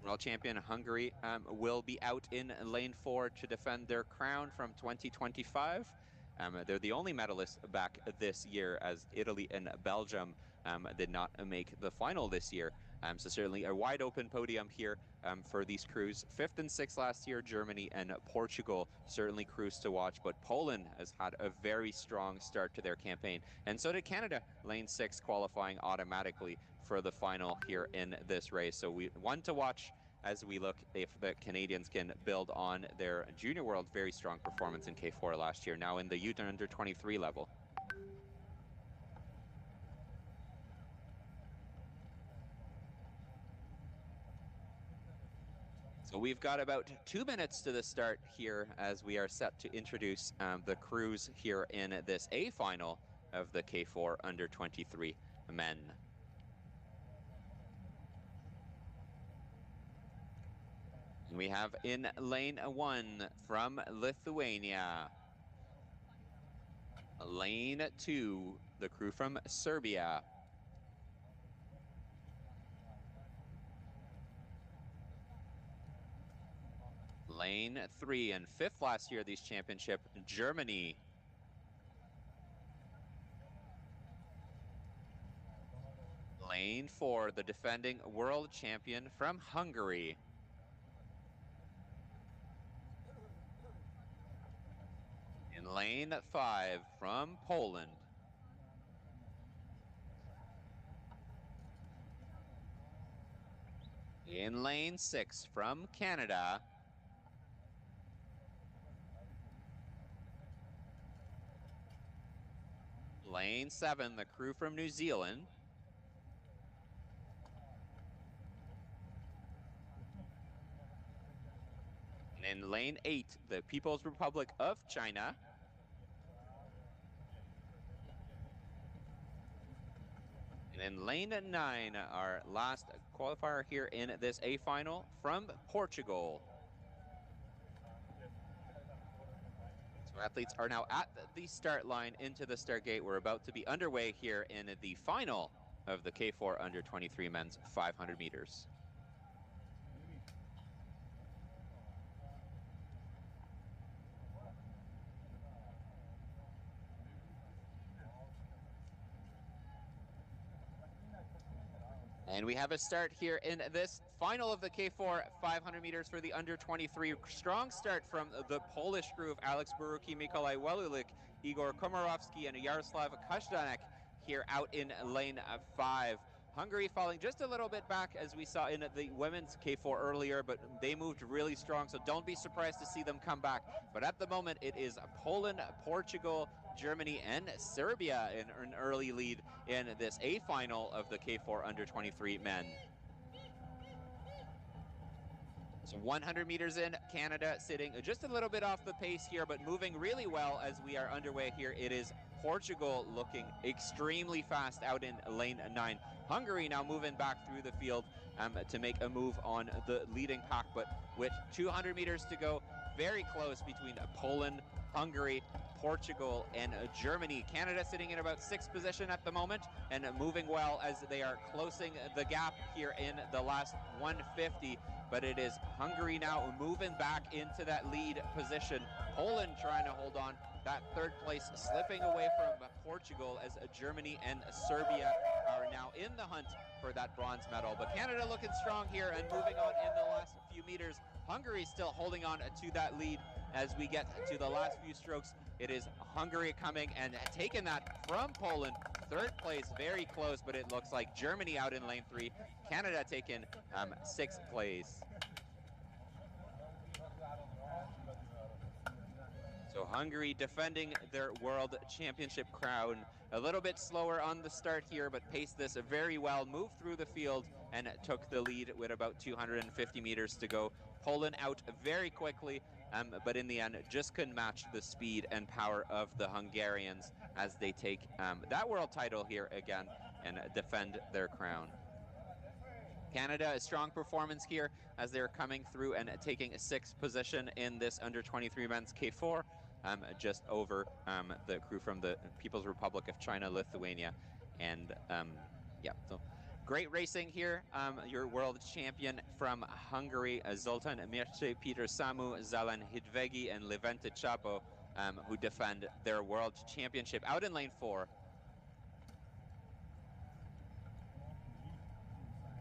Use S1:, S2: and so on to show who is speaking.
S1: World champion Hungary will be out in lane 4 to defend their crown from 2025. They're the only medalists back this year, as Italy and Belgium did not make the final this year. So certainly a wide open podium here for these crews. 5th and 6th last year, Germany and Portugal, certainly crews to watch. But Poland has had a very strong start to their campaign. And so did Canada, lane 6 qualifying automatically for the final here in this race. So one to watch as we look if the Canadians can build on their Junior World very strong performance in K4 last year, now in the youth under 23 level. So we've got about 2 minutes to the start here as we are set to introduce the crews here in this A final of the K4 under 23 men. We have in lane 1 from Lithuania. Lane 2, the crew from Serbia. Lane 3 and 5th last year these championship, Germany. Lane 4, the defending world champion from Hungary. In lane 5 from Poland. In lane 6 from Canada. Lane 7, the crew from New Zealand. And in lane 8, the People's Republic of China. And in lane 9, our last qualifier here in this A final from Portugal. So athletes are now at the start line into the start gate. We're about to be underway here in the final of the K4 under 23 men's 500 meters. And we have a start here in this final of the K4 500 meters for the under 23. Strong start from the Polish crew of Alex Baruki, Mikolaj Walulik, Igor Komorowski, and Jaroslav Kasztanek here out in lane 5. Hungary falling just a little bit back as we saw in the women's K4 earlier, but they moved really strong, so don't be surprised to see them come back. But at the moment, it is Poland, Portugal, Germany, and Serbia in an early lead in this A final of the K4 under 23 men. So 100 meters in, Canada sitting just a little bit off the pace here, but moving really well as we are underway here. It is Portugal looking extremely fast out in lane 9. Hungary now moving back through the field to make a move on the leading pack, but with 200 meters to go, very close between Poland, Hungary, Portugal, and Germany. Canada sitting in about 6th position at the moment and moving well as they are closing the gap here in the last 150. But it is Hungary now moving back into that lead position. Poland trying to hold on. That 3rd place slipping away from Portugal as Germany and Serbia are now in the hunt for that bronze medal. But Canada looking strong here and moving on in the last few meters. Hungary still holding on to that lead as we get to the last few strokes. It is Hungary coming and taking that from Poland. 3rd place, very close, but it looks like Germany out in lane 3. Canada taking 6th place. So Hungary defending their world championship crown. A little bit slower on the start here, but paced this very well, moved through the field and took the lead with about 250 meters to go. Poland out very quickly, but in the end just couldn't match the speed and power of the Hungarians as they take that world title here again and defend their crown. Canada, a strong performance here as they're coming through and taking a 6th position in this under 23 men's K4, just over the crew from the People's Republic of China, Lithuania, and yeah, so Great racing here. Your world champion from Hungary, Zoltan Mircea, Peter Samu, Zalan Hidvegi, and Levente Chapo, who defend their world championship out in lane 4.